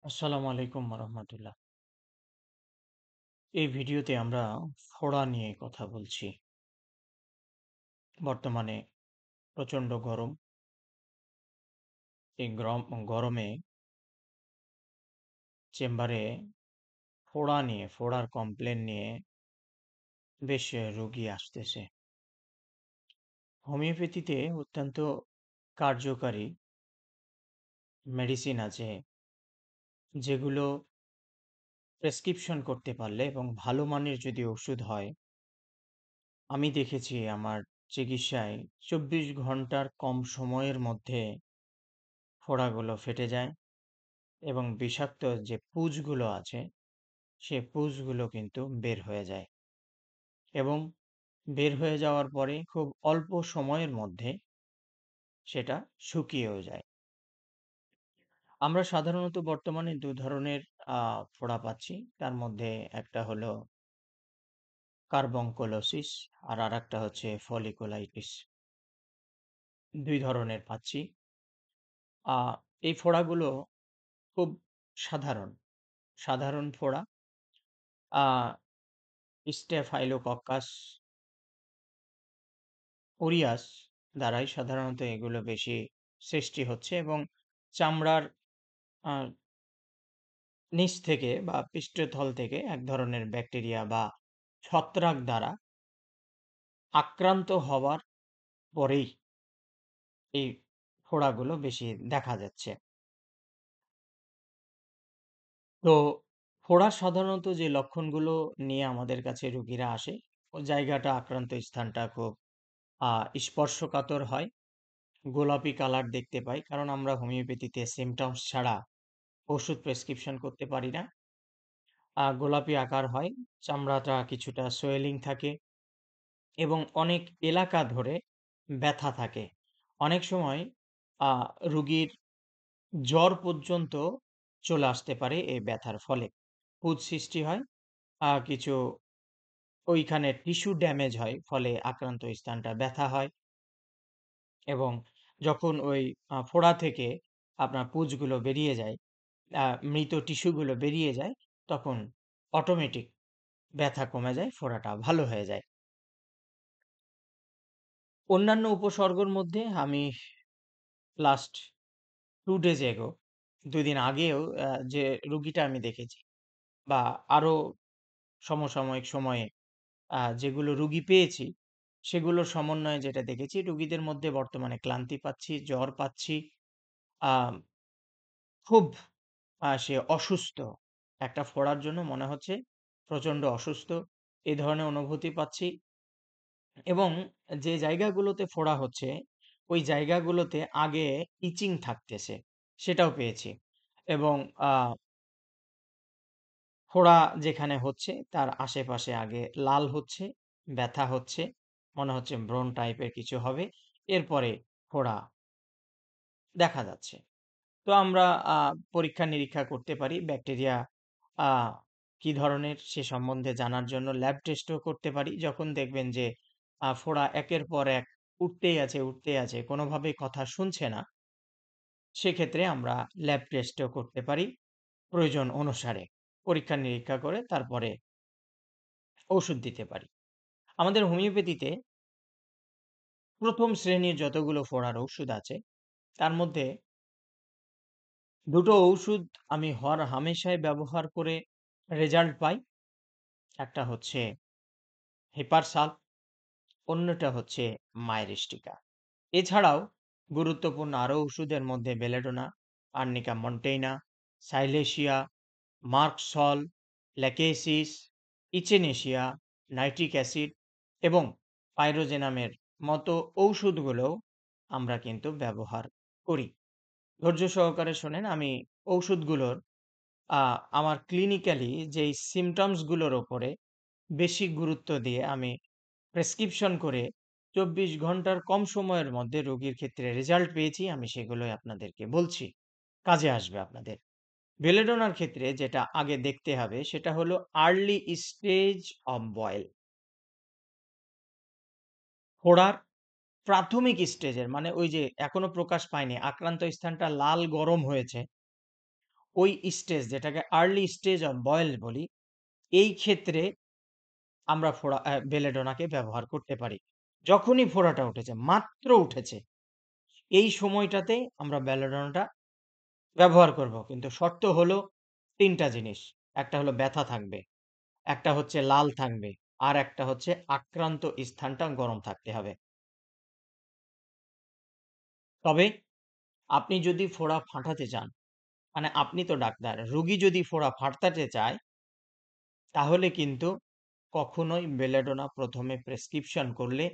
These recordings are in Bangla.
আসসালামু আলাইকুম রহমতুল্লাহ। এই ভিডিওতে আমরা ফোড়া নিয়ে কথা বলছি। বর্তমানে প্রচণ্ড গরম। এই গরমে চেম্বারে ফোড়ার কমপ্লেন নিয়ে বেশ রোগী আসতেছে। হোমিওপ্যাথিতে অত্যন্ত কার্যকারী মেডিসিন আছে, যেগুলো প্রেসক্রিপশন করতে পারলে এবং ভালো মানের যদি ওষুধ হয়, আমি দেখেছি আমার চিকিৎসায় 24 ঘন্টার কম সময়ের মধ্যে ফোড়াগুলো ফেটে যায় এবং বিষাক্ত যে পুঁজগুলো আছে, সে পুঁজগুলো কিন্তু বের হয়ে যায় এবং বের হয়ে যাওয়ার পরে খুব অল্প সময়ের মধ্যে সেটা শুকিয়েও যায়। আমরা সাধারণত বর্তমানে ২ ধরনের ফোড়া পাচ্ছি। তার মধ্যে একটা হলো কার্বনকুলোসিস আর আরেকটা হচ্ছে ফলিকুলাইটিস। ২ ধরনের পাচ্ছি। আ এই ফোড়াগুলো খুব সাধারণ, সাধারণ ফোড়া। আ স্টেফাইলোকক্কাস ওরিয়াস দ্বারাই সাধারণত এগুলো বেশি সৃষ্টি হচ্ছে এবং চামড়ার আ নিচ থেকে বা পৃষ্ঠতল থেকে এক ধরনের ব্যাকটেরিয়া বা ছত্রাক দ্বারা আক্রান্ত হওয়ার পরেই এই ফোড়াগুলো বেশি দেখা যাচ্ছে। তো ফোড়ার সাধারণত যে লক্ষণগুলো নিয়ে আমাদের কাছে রোগীরা আসে, ও জায়গাটা আক্রান্ত স্থানটা খুব আ স্পর্শকাতর হয়। গোলাপি কালার দেখতে পাই। কারণ আমরা হোমিওপ্যাথিতে সিম্পটমস ছাড়া ওষুধ প্রেসক্রিপশন করতে পারি না। গোলাপি আকার হয়, চামড়াটা কিছুটা সোয়েলিং থাকে এবং অনেক এলাকা ধরে ব্যথা থাকে। অনেক সময় আ রোগীর জ্বর পর্যন্ত চলে আসতে পারে এই ব্যথার ফলে। পুজ সৃষ্টি হয়, কিছু ওইখানে টিস্যু ড্যামেজ হয়, ফলে আক্রান্ত স্থানটা ব্যথা হয় এবং যখন ওই ফোড়া থেকে আপনার পুঁজগুলো বেরিয়ে যায়, আ মৃত টিস্যুগুলো বেরিয়ে যায়, তখন অটোমেটিক ব্যথা কমে যায়, ফোড়াটা ভালো হয়ে যায়। অন্যান্য উপসর্গর মধ্যে আমি লাস্ট 2 ডেজ এগো ২ দিন আগেও যে রুগীটা আমি দেখেছি বা আরো সমসাময়িক সময়ে যেগুলো রুগী পেয়েছি, সেগুলোর সমন্বয়ে যেটা দেখেছি, রুগীদের মধ্যে বর্তমানে ক্লান্তি পাচ্ছি, জ্বর পাচ্ছি, আ খুব সে অসুস্থ। একটা ফোড়ার জন্য মনে হচ্ছে প্রচন্ড অসুস্থ। এ ধরনের অনুভূতি পাচ্ছি এবং যে জায়গাগুলোতে ফোড়া হচ্ছে, ওই জায়গাগুলোতে আগে ইচিং থাকতেছে, সেটাও পেয়েছি এবং আ ফোড়া যেখানে হচ্ছে তার আশেপাশে আগে লাল হচ্ছে, ব্যথা হচ্ছে, মনে হচ্ছে ব্রণ টাইপের কিছু হবে। এরপরে ফোড়া দেখা যাচ্ছে। তো আমরা আ পরীক্ষা-নিরীক্ষা করতে পারি। ব্যাকটেরিয়া আ কি ধরনের সে সম্বন্ধে জানার জন্য ল্যাব টেস্টও করতে পারি। যখন দেখবেন যে ফোড়া একের পর এক উঠতেই আছে, কোনোভাবেই কথা শুনছে না, সেক্ষেত্রে আমরা ল্যাব টেস্টও করতে পারি প্রয়োজন অনুসারে। পরীক্ষা-নিরীক্ষা করে তারপরে ঔষুধ দিতে পারি। আমাদের হোমিওপ্যাথিতে ১ম শ্রেণীর যতগুলো ফোড়ার ঔষুধ আছে, তার মধ্যে ২ টো ঔষুধ আমি হামেশাই ব্যবহার করে রেজাল্ট পাই। একটা হচ্ছে হেপার-সালফ, অন্যটা হচ্ছে মাইরিস্টিকা। এছাড়াও গুরুত্বপূর্ণ আরো ওষুধের মধ্যে belladonna, arnica মন্টেইনা, সাইলেশিয়া, merc sol, Lachesis, ইচেনেশিয়া, nitric acid এবং পাইরোজেনামের মতো ঔষধগুলোও আমরা কিন্তু ব্যবহার করি। ধৈর্য সহকারে শোনেন, আমি ঔষধগুলোর আ আমার ক্লিনিক্যালি যেই সিম্পটমস গুলোর উপরে বেশি গুরুত্ব দিয়ে আমি প্রেসক্রিপশন করে ২৪ ঘন্টার কম সময়ের মধ্যে রোগীর ক্ষেত্রে রেজাল্ট পেয়েছি, আমি সেগুলোই আপনাদেরকে বলছি। কাজে আসবে আপনাদের। বেলেডোনার ক্ষেত্রে যেটা আগে দেখতে হবে সেটা হলো আর্লি স্টেজ অফ বয়েল। ফোড়ার প্রাথমিক স্টেজের, মানে ওই যে এখনো প্রকাশ পায়নি, আক্রান্ত স্থানটা লাল গরম হয়েছে, ওই স্টেজ যেটাকে আর্লি স্টেজ অফ বয়েল বলি, এই ক্ষেত্রে আমরা বেলেডোনাকে ব্যবহার করতে পারি। যখনই ফোড়াটা উঠেছে, মাত্র উঠেছে, এই সময়টাতে আমরা বেলেডোনাটা ব্যবহার করব। কিন্তু শর্ত হলো ৩ টা জিনিস। একটা হলো ব্যথা থাকবে, একটা হচ্ছে লাল থাকবে, আর একটা হচ্ছে আক্রান্ত স্থানটা গরম থাকতে হবে। তবে আপনি যদি ফোড়া ফাটাতে চান, মানে আপনি তো ডাক্তার, রোগী যদি ফোড়া ফাটাতে চায়, তাহলে কিন্তু কখনোই বেলেডোনা ১ম এ প্রেসক্রিপশন করলে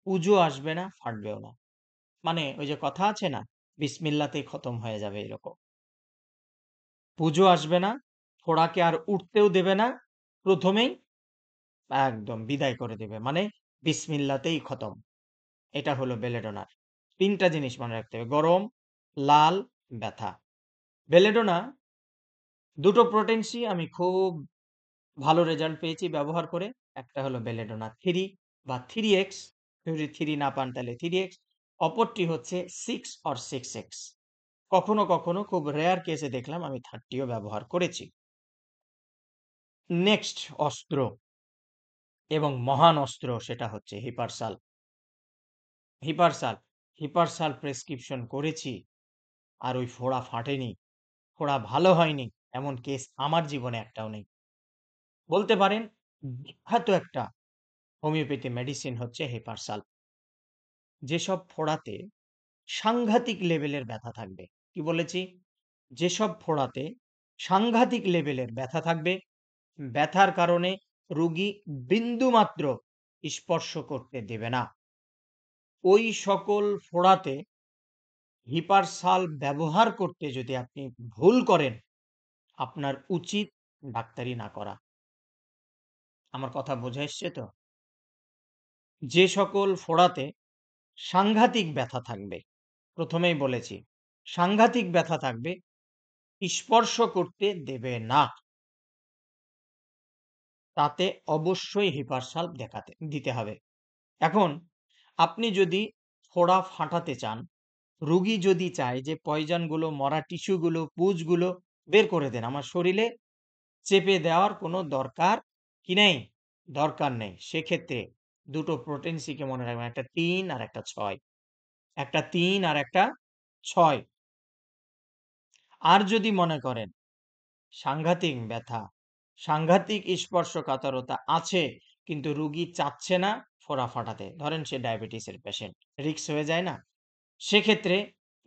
পুজো আসবে না, ফাটবেও না। মানে ওই যে কথা আছে না? বিসমিল্লাতেই খতম হয়ে যাবে এরকম। পুজো আসবে না, ফোড়াকে আর উঠতেও দেবে না। ১ম এই একদম বিদায় করে দেবে। মানে বিসমিল্লাতেই খতম। এটা হলো বেলেডোনার। ৩ টা জিনিস মনে রাখতে হবে। গরম, লাল, ব্যথা। বেলেডোনা ২ টো potency আমি খুব ভালো রেজাল্ট পেয়েছি ব্যবহার করে। একটা হলো বেলেডোনা 3 বা 3x, যদি 3 না পান তাহলে 3x, অপরটি হচ্ছে 6 or 6x। কখনো, কখনো খুব রেয়ার কেসে দেখলাম আমি 30 ও ব্যবহার করেছি। নেক্সট অস্ত্র এবং মহান অস্ত্র সেটা হচ্ছে হিপারসাল। হিপারসাল, হিপারসাল প্রেসক্রিপশন করেছি আর ওই ফোড়া ফাটেনি, ফোড়া ভালো হয়নি, এমন কেস আমার জীবনে একটাও নেই। বলতে পারেন বিখ্যাত একটা হোমিওপ্যাথি মেডিসিন হচ্ছে হেপারসাল। যেসব ফোড়াতে সাংঘাতিক লেভেলের ব্যথা থাকবে। কি বলেছি? যেসব ফোড়াতে সাংঘাতিক লেভেলের ব্যথা থাকবে, ব্যথার কারণে রোগী বিন্দুমাত্র স্পর্শ করতে দেবে না। ওই সকল ফোড়াতে হিপারসাল ব্যবহার করতে যদি আপনি ভুল করেন, আপনার উচিত ডাক্তারি না করা। আমার কথা বোঝা এসছে তো? যে সকল ফোড়াতে সাংঘাতিক ব্যথা থাকবে, ১ম এই বলেছি, সাংঘাতিক ব্যথা থাকবে, স্পর্শ করতে দেবে না। তাতে অবশ্যই হিপারসাল দিতে হবে। এখন আপনি যদি ফোড়া ফাটাতে চান, রোগী যদি চায় যে পয়জনগুলো, মরা টিস্যুগুলো, পুঁজগুলো বের করে দেন, আমার শরীরে চেপে দেওয়ার কোনো দরকার কি নেই? দরকার নেই। সেক্ষেত্রে ২ টো potency-কে মনে রাখবেন। একটা ৩ আর একটা ৬। একটা ৩ আর একটা ৬। আর যদি মনে করেন সাংঘাতিক ব্যথা, সাংঘাতিক স্পর্শকাতরতা আছে, কিন্তু রোগী চাচ্ছে না ফোড়া ফাটাতে। ধরেন সে ডায়াবেটিসের পেশেন্ট, রিস্ক হয়ে যায় না? সেক্ষেত্রে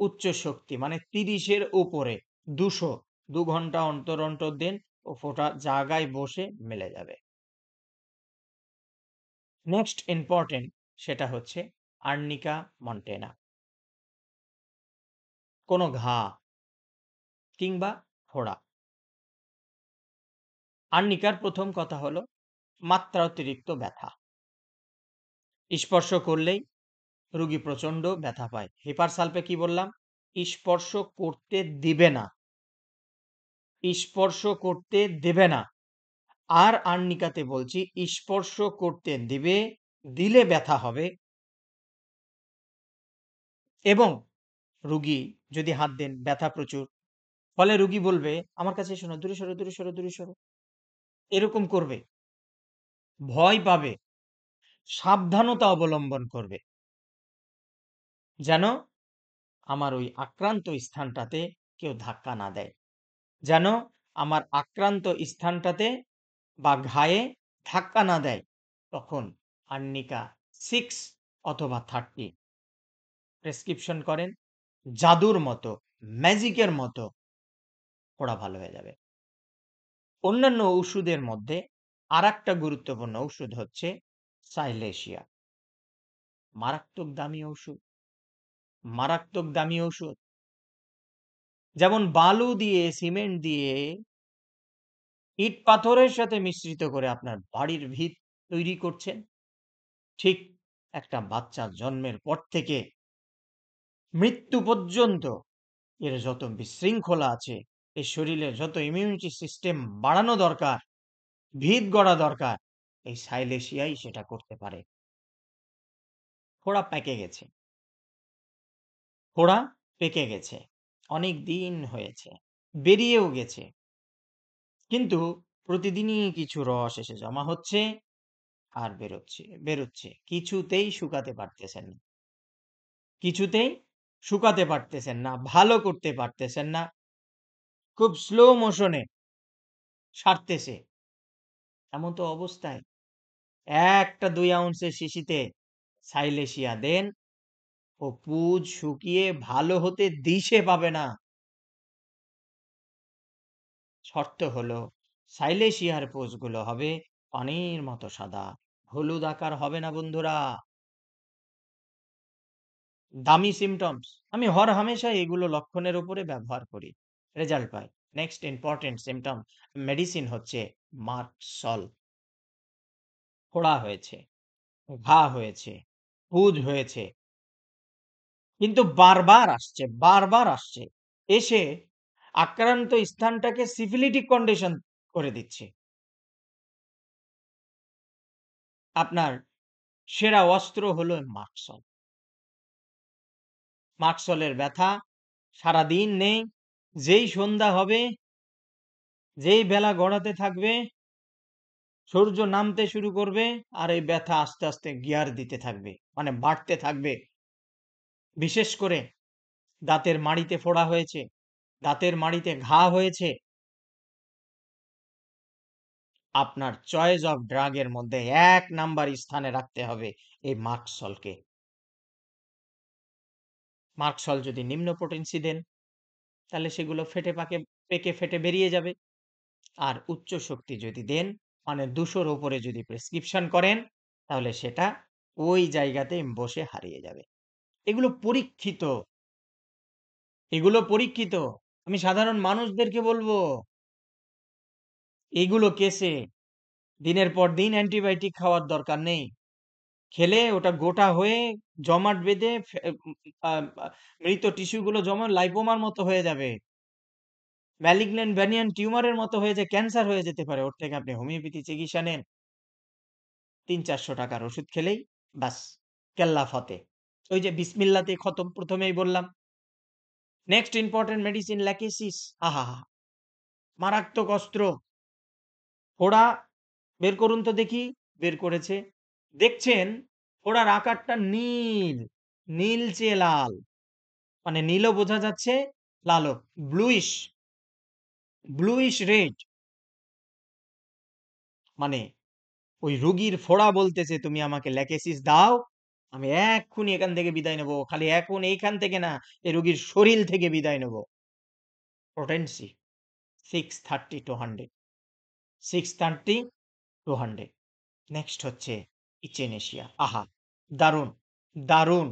উচ্চ শক্তি মানে ৩০ এর উপরে ২০০, ২ ঘন্টা অন্তর, অন্তর দিন, ও ফোঁটা জায়গায় বসে মিলে যাবে। নেক্সট ইম্পোর্টেন্ট সেটা হচ্ছে আর্নিকা মন্টেনা। কোনো ঘা কিংবা ফোড়া। আর্নিকার ১ম কথা হলো মাত্রাতিরিক্ত ব্যথা। স্পর্শ করলেই রোগী প্রচণ্ড ব্যথা পায়। হিপারসালফে কি বললাম? স্পর্শ করতে দিবে না। স্পর্শ করতে দেবে না। আর আর্নিকাতে বলছি স্পর্শ করতে দিবে, দিলে ব্যথা হবে এবং রোগী যদি হাত দেন ব্যথা প্রচুর। ফলে রোগী বলবে, "আমার কাছে এসো না, দূরে সরো, দূরে সরো, দূরে সরো।" এরকম করবে। ভয় পাবে, সাবধানতা অবলম্বন করবে। যেন আমার ওই আক্রান্ত স্থানটাতে কেউ ধাক্কা না দেয়। যেন আমার আক্রান্ত স্থানটাতে বা ঘায়ে ধাক্কা না দেয়। তখন আর্নিকা 6 অথবা 30 প্রেসক্রিপশন করেন। জাদুর মতো, ম্যাজিকের মতো ফোড়া ভালো হয়ে যাবে। অন্যান্য ঔষুধের মধ্যে আরেকটা গুরুত্বপূর্ণ ঔষুধ হচ্ছে সাইলেশিয়া। মারাত্মক দামি ঔষুধ, মারাত্মক দামি ঔষুধ। যেমন বালু দিয়ে, সিমেন্ট দিয়ে, ইট পাথরের সাথে মিশ্রিত করে আপনার বাড়ির ভিত তৈরি করছেন, ঠিক একটা বাচ্চা জন্মের পর থেকে মৃত্যু পর্যন্ত এর যত বিশৃঙ্খলা আছে, এর শরীরের যত ইমিউনিটি সিস্টেম বাড়ানো দরকার, ভিত গড়া দরকার, এই সাইলেশিয়াই সেটা করতে পারে। ফোড়া পেকে গেছে, ফোড়া পেকে গেছে, অনেক দিন হয়েছে, বেরিয়েও গেছে। কিন্তু প্রতিদিনই কিছু রস এসে জমা হচ্ছে আর বেরোচ্ছে। কিছুতেই শুকাতে পারতেছেন না। কিছুতেই শুকাতে পারতেছেন না, ভালো করতে পারতেছেন না। খুব স্লো মোশনে সারতেছে। এমন তো অবস্থায় ১ টা ২ আউন্সের শিশিতে সাইলেশিয়া দেন, ও পুঁজ শুকিয়ে ভালো হতে দিশে পাবে না। শর্ত হলো সাইলেশিয়ার পুঁজগুলো হবে পানির মতো সাদা, হলুদ আকার হবে না বন্ধুরা। দামি সিম্পটমস আমি হরহামেশা এগুলো লক্ষণের উপরে ব্যবহার করি, রেজাল্ট পাই। নেক্সট ইম্পর্টেন্ট সিম্পটম মেডিসিন হচ্ছে মার্কসল। ফোড়া হয়েছে, ঘা হয়েছে, পুঁজ হয়েছে, কিন্তু বারবার আসছে। এসে আক্রান্ত স্থানটাকে সিফিলিটিক কন্ডিশন করে দিচ্ছে। আপনার সেরা অস্ত্র হলো মার্কসল। মার্কসলের ব্যথা সারাদিন নেই। যেই সন্ধ্যা হবে, যেই বেলা গড়াতে থাকবে, সূর্য নামতে শুরু করবে, আর এই ব্যথা আস্তে আস্তে গিয়ার দিতে থাকবে, মানে বাড়তে থাকবে। বিশেষ করে দাঁতের মাড়িতে ফোড়া হয়েছে, দাঁতের মাড়িতে ঘা হয়েছে, আপনার চয়েস অফ ড্রাগ এর মধ্যে ১ নাম্বার স্থানে রাখতে হবে এই মার্কসলকে। মার্কসল যদি নিম্ন পোটেনসি দেন, তাহলে সেগুলো পেকে ফেটে বেরিয়ে যাবে। আর উচ্চ শক্তি যদি দেন, মানে ২০০ র উপরে যদি প্রেসক্রিপশন করেন, তাহলে সেটা ওই জায়গাতেই বসে হারিয়ে যাবে। এগুলো পরীক্ষিত, এগুলো পরীক্ষিত। আমি সাধারণ মানুষদেরকে বলব, এগুলো কেসে দিনের পর দিন অ্যান্টিবায়োটিক খাওয়ার দরকার নেই। খেলে ওটা গোটা হয়ে জমাট বেঁধে আ আ মৃত টিস্যুগুলো জমা লাইপোমার মতো হয়ে যাবে। ম্যালিগন্যান্ট বেনিয়ান টিউমারের মতো হয়ে যে ক্যান্সার হয়ে যেতে পারে। ওর থেকে আপনি হোমিওপ্যাথি চিকিৎসা নেন। ৳৩০০-৪০০ র ওষুধ খেলেই ব্যাস কেল্লা ফতে। ওই যে বিসমিল্লাতে খতম ১ম এই বললাম। Next important medicine Lachesis. আহাহা! মারাত্মক অস্ত্র। ফোড়া বের করুন তো দেখি। বের করেছে। দেখছেন ফোড়ার আকারটা নীল, নীলচে লাল। মানে নীলও বোঝা যাচ্ছে, লালও। Bluish, bluish red. মানে ওই রোগীর ফোড়া বলতেছে, "তুমি আমাকে ল্যাকেসিস দাও। আমি এক্ষুনি এখান থেকে বিদায় নেব। খালি এখন এইখান থেকে না, এই রোগীর শরীল থেকে বিদায় নেব।" পোটেনসি 630 টু 100, 630 টু 100। নেক্সট হচ্ছে ইচেনেশিয়া। আহা! দারুণ, দারুণ!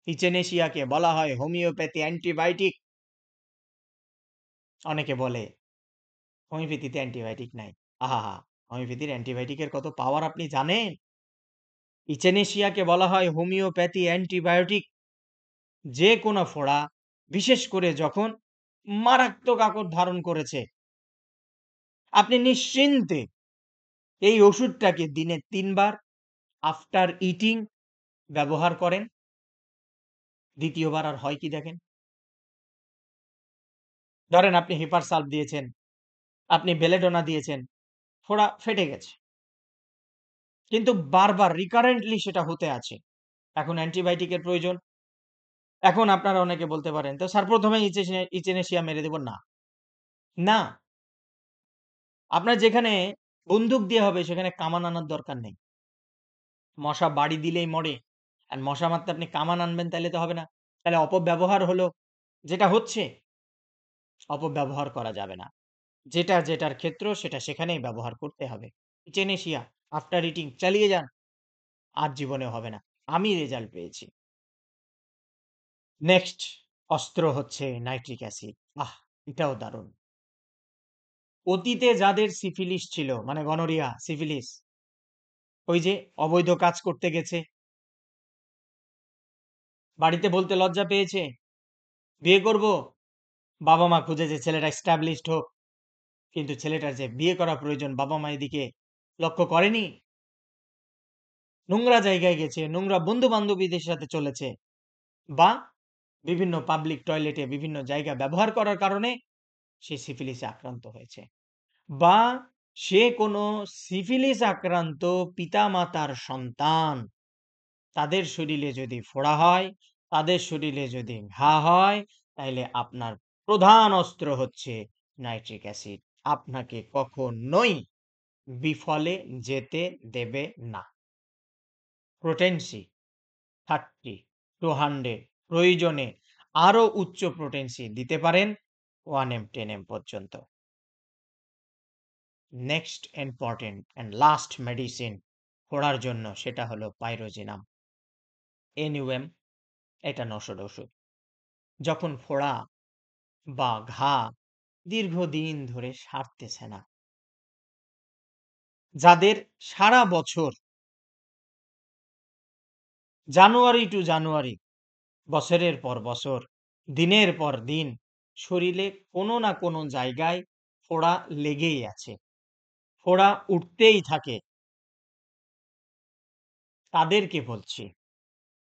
ইচেনেশিয়াকে বলা হয় হোমিওপ্যাথি অ্যান্টিবায়োটিক। অনেকে বলে হোমিওপ্যাথিতে অ্যান্টিবায়োটিক নাই। আহাহা! হোমিওপ্যাথির অ্যান্টিবায়োটিকের কত পাওয়ার আপনি জানেন? ইচেনেশিয়াকে বলা হয় হোমিওপ্যাথি অ্যান্টিবায়োটিক। যে কোনো ফোড়া, বিশেষ করে যখন মারাত্মক আকার ধারণ করেছে, আপনি নিশ্চিন্তে এই ওষুধটাকে দিনে ৩ বার আফটার ইটিং ব্যবহার করেন। ২য় বার আর হয় কি দেখেন? ধরেন আপনি হেপার সালফ দিয়েছেন, আপনি বেলেডোনা দিয়েছেন, ফোড়া ফেটে গেছে। কিন্তু বারবার রিকারেন্টলি সেটা হতে আছে। এখন অ্যান্টিবায়োটিকের প্রয়োজন। এখন আপনারা অনেকে বলতে পারেন, "তো স্যার ১ম এই ইচেনেশিয়া মেরে দেব।" না, না। আপনার যেখানে বন্দুক দিয়ে হবে সেখানে কামান আনার দরকার নেই। মশা বাড়ি দিলেই মরে। আর মশা মারতে আপনি কামান আনবেন তাইলে তো হবে না। তাহলে অপব্যবহার হলো। যেটা হচ্ছে, অপব্যবহার করা যাবে না। যেটার ক্ষেত্র সেটা সেখানেই ব্যবহার করতে হবে। ইচেনেশিয়া আফটার ইটিং চালিয়ে যান। আর জীবনেও হবে না। আমি রেজাল্ট পেয়েছি। নেক্সট অস্ত্র হচ্ছে নাইট্রিক অ্যাসিড। আহ! এটাও দারুণ। অতীতে যাদের সিফিলিস ছিল, মানে গনোরিয়া, সিফিলিস, ওই যে অবৈধ কাজ করতে গেছে, বাড়িতে বলতে লজ্জা পেয়েছে, বিয়ে করব, বাবা-মা খুঁজেছে ছেলেটা এস্টাবলিশড হোক। কিন্তু ছেলেটার যে বিয়ে করা প্রয়োজন, বাবা-মা এদিকে লক্ষ্য করেনি। নোংরা জায়গায় গেছে, নোংরা বন্ধু-বান্ধবীদের সাথে চলেছে, বা বিভিন্ন পাবলিক টয়লেটে বিভিন্ন জায়গা ব্যবহার করার কারণে সে সিফিলিসে আক্রান্ত হয়েছে, বা সে কোনো সিফিলিস আক্রান্ত পিতামাতার সন্তান, তাদের শরীরে যদি ফোড়া হয়, তাদের শরীরে যদি ঘা হয়, তাইলে আপনার প্রধান অস্ত্র হচ্ছে নাইট্রিক অ্যাসিড। আপনাকে কখনোই বিফলে যেতে দেবে না। প্রোটেনসি 30 টু 100, প্রয়োজনে আরো উচ্চ প্রোটেনসি দিতে পারেন 1 m 10 m পর্যন্ত। Next important and last medicine ফোড়ার জন্য, সেটা হলো পাইরোজিনাম NUM। এটা নসড ওষুধ। যখন ফোড়া বা ঘা দীর্ঘদিন ধরে সারতেছে না, যাদের সারা বছর জানুয়ারি টু জানুয়ারি, বছরের পর বছর, দিনের পর দিন শরীরে কোনো না কোনো জায়গায় ফোড়া লেগেই আছে, ফোড়া উঠতেই থাকে, তাদেরকে বলছি,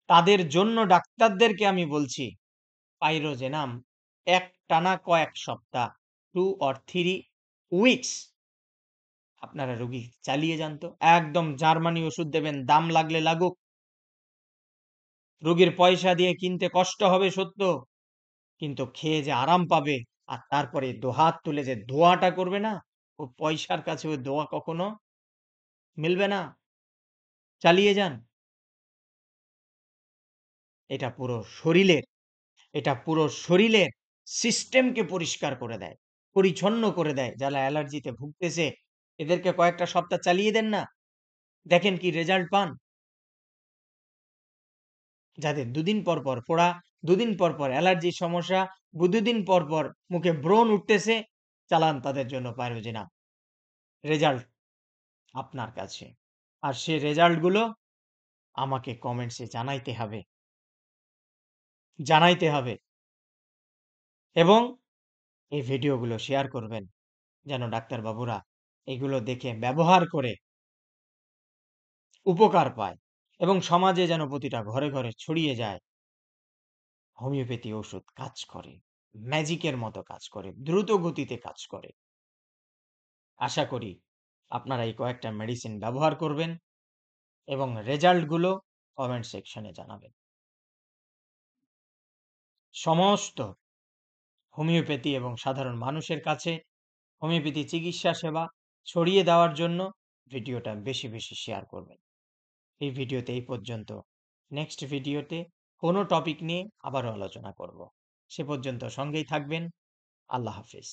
তাদের জন্য ডাক্তারদেরকে আমি বলছি, পাইরোজেনাম একটানা কয়েক সপ্তাহ, 2 or 3 উইকস আপনারা রোগী চালিয়ে যান তো। একদম জার্মানি ওষুধ দেবেন, দাম লাগলে লাগুক। রোগীর পয়সা দিয়ে কিনতে কষ্ট হবে সত্য, কিন্তু খেয়ে যে আরাম পাবে, আর তারপরে দোহাত তুলে যে দোয়াটা করবে না, ও পয়সার কাছে ওই দোয়া কখনো মিলবে না। চালিয়ে যান। এটা পুরো শরীরের, এটা পুরো শরীরের সিস্টেমকে পরিষ্কার করে দেয়, পরিচ্ছন্ন করে দেয়। যারা অ্যালার্জিতে ভুগতেছে, এদেরকে কয়েকটা সপ্তাহ চালিয়ে দেন না, দেখেন কি রেজাল্ট পান। যাদের দুদিন পর পর ফোড়া, দুদিন পর পর অ্যালার্জির সমস্যা, দুদিন পর পর মুখে ব্রণ উঠতেছে, চালান তাদের জন্য পাইরোজিনাম। রেজাল্ট আপনার কাছে। আর সে রেজাল্ট গুলো আমাকে কমেন্টসে জানাইতে হবে, জানাইতে হবে। এবং এই ভিডিওগুলো শেয়ার করবেন, যেন ডাক্তারবাবুরা এগুলো দেখে ব্যবহার করে উপকার পায়, এবং সমাজে যেন প্রতিটা ঘরে ঘরে ছড়িয়ে যায়। হোমিওপ্যাথি ওষুধ কাজ করে, ম্যাজিকের মতো কাজ করে, দ্রুত গতিতে কাজ করে। আশা করি আপনারা এই কয়েকটা মেডিসিন ব্যবহার করবেন এবং রেজাল্টগুলো কমেন্ট সেকশনে জানাবেন। সমস্ত হোমিওপ্যাথি এবং সাধারণ মানুষের কাছে হোমিওপ্যাথি চিকিৎসা সেবা ছড়িয়ে দেওয়ার জন্য ভিডিওটা বেশি বেশি শেয়ার করবেন। এই ভিডিওতে এই পর্যন্ত। নেক্সট ভিডিওতে কোনো টপিক নিয়ে আবারও আলোচনা করব। সে পর্যন্ত সঙ্গেই থাকবেন। আল্লাহ হাফিজ।